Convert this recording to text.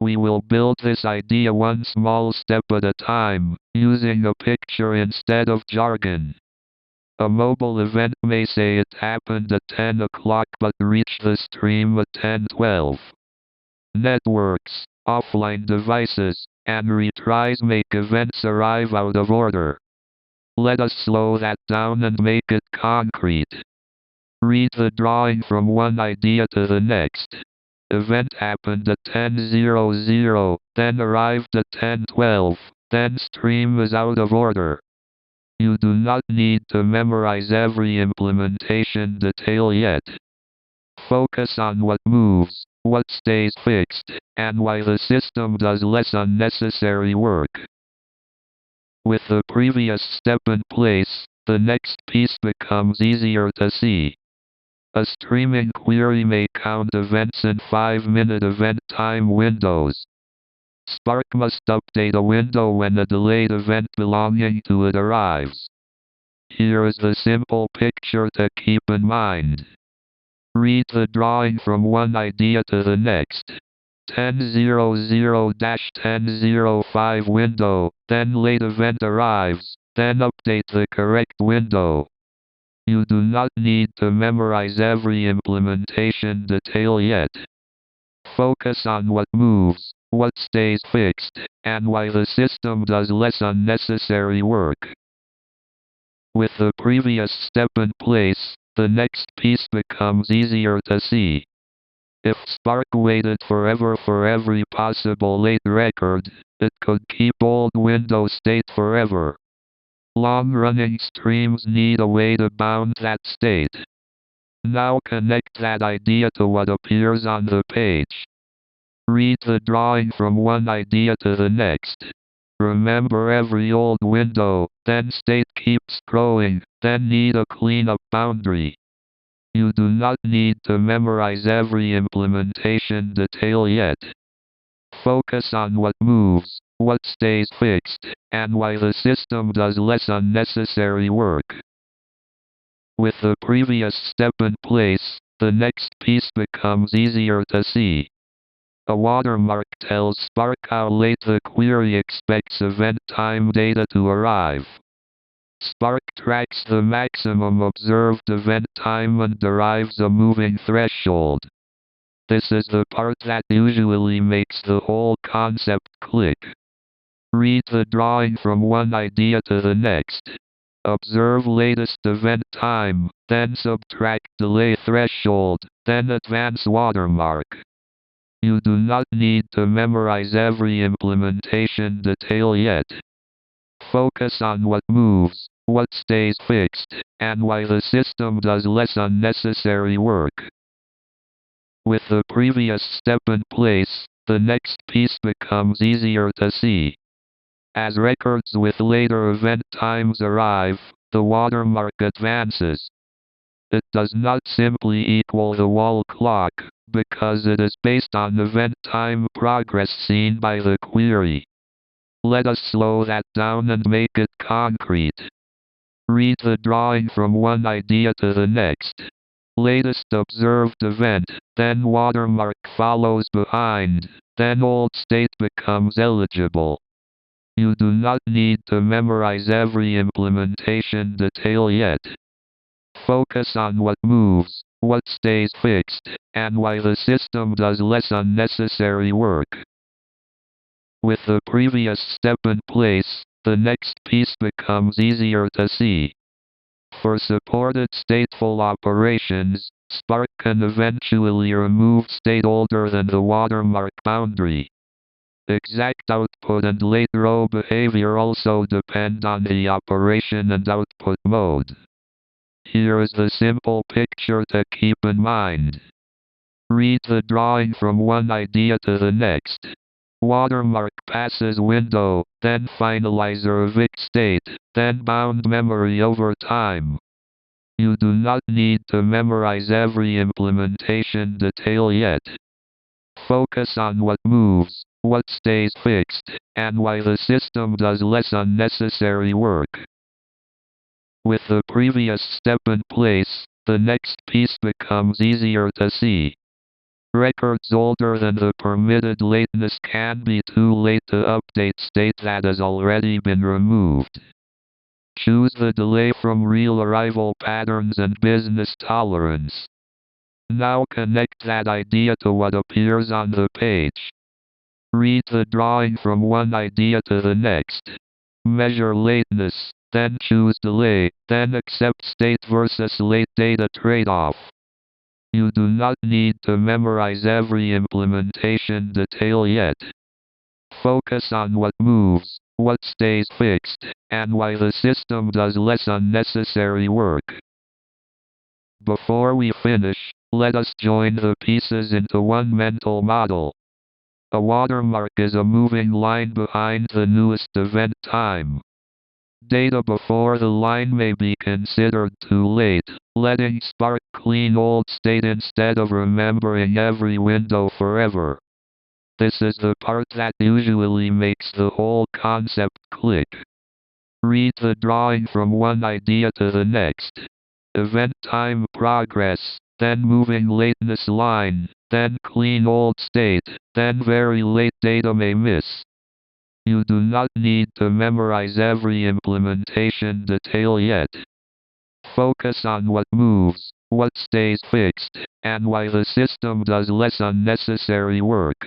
We will build this idea one small step at a time, using a picture instead of jargon. A mobile event may say it happened at 10 o'clock but reached the stream at 10:12. Networks, offline devices, and retries make events arrive out of order. Let us slow that down and make it concrete. Read the drawing from one idea to the next. Event happened at 10:00, then arrived at 10:12, then stream is out of order. You do not need to memorize every implementation detail yet. Focus on what moves, what stays fixed, and why the system does less unnecessary work. With the previous step in place, the next piece becomes easier to see. A streaming query may count events in 5-minute event time windows. Spark must update a window when a delayed event belonging to it arrives. Here is the simple picture to keep in mind. Read the drawing from one idea to the next. 10:00-10:05 window, then late event arrives, then update the correct window. You do not need to memorize every implementation detail yet. Focus on what moves, what stays fixed, and why the system does less unnecessary work. With the previous step in place, the next piece becomes easier to see. If Spark waited forever for every possible late record, it could keep old Windows state forever. Long-running streams need a way to bound that state. Now connect that idea to what appears on the page. Read the drawing from one idea to the next. Remember every old window, then state keeps growing, then need a cleanup boundary. You do not need to memorize every implementation detail yet. Focus on what moves, what stays fixed, and why the system does less unnecessary work. With the previous step in place, the next piece becomes easier to see. A watermark tells Spark how late the query expects event time data to arrive. Spark tracks the maximum observed event time and derives a moving threshold. This is the part that usually makes the whole concept click. Read the drawing from one idea to the next. Observe latest event time, then subtract delay threshold, then advance watermark. You do not need to memorize every implementation detail yet. Focus on what moves, what stays fixed, and why the system does less unnecessary work. With the previous step in place, the next piece becomes easier to see. As records with later event times arrive, the watermark advances. It does not simply equal the wall clock, because it is based on event time progress seen by the query. Let us slow that down and make it concrete. Read the drawing from one idea to the next. Latest observed event, then watermark follows behind, then old state becomes eligible. You do not need to memorize every implementation detail yet. Focus on what moves, what stays fixed, and why the system does less unnecessary work. With the previous step in place, the next piece becomes easier to see. For supported stateful operations, Spark can eventually remove state older than the watermark boundary. Exact output and late row behavior also depend on the operation and output mode. Here is the simple picture to keep in mind. Read the drawing from one idea to the next. Watermark passes window, then finalizer evict state, then bound memory over time. You do not need to memorize every implementation detail yet. Focus on what moves, what stays fixed, and why the system does less unnecessary work. With the previous step in place, the next piece becomes easier to see. Records older than the permitted lateness can be too late to update state that has already been removed. Choose the delay from real arrival patterns and business tolerance. Now connect that idea to what appears on the page. Read the drawing from one idea to the next. Measure lateness, then choose delay, then accept state versus late data trade-off. You do not need to memorize every implementation detail yet. Focus on what moves, what stays fixed, and why the system does less unnecessary work. Before we finish, let us join the pieces into one mental model. A watermark is a moving line behind the newest event time. Data before the line may be considered too late, letting Spark clean old state instead of remembering every window forever. This is the part that usually makes the whole concept click. Read the drawing from one idea to the next. Event time progress, then moving lateness line, then clean old state, then very late data may miss. You do not need to memorize every implementation detail yet. Focus on what moves, what stays fixed, and why the system does less unnecessary work.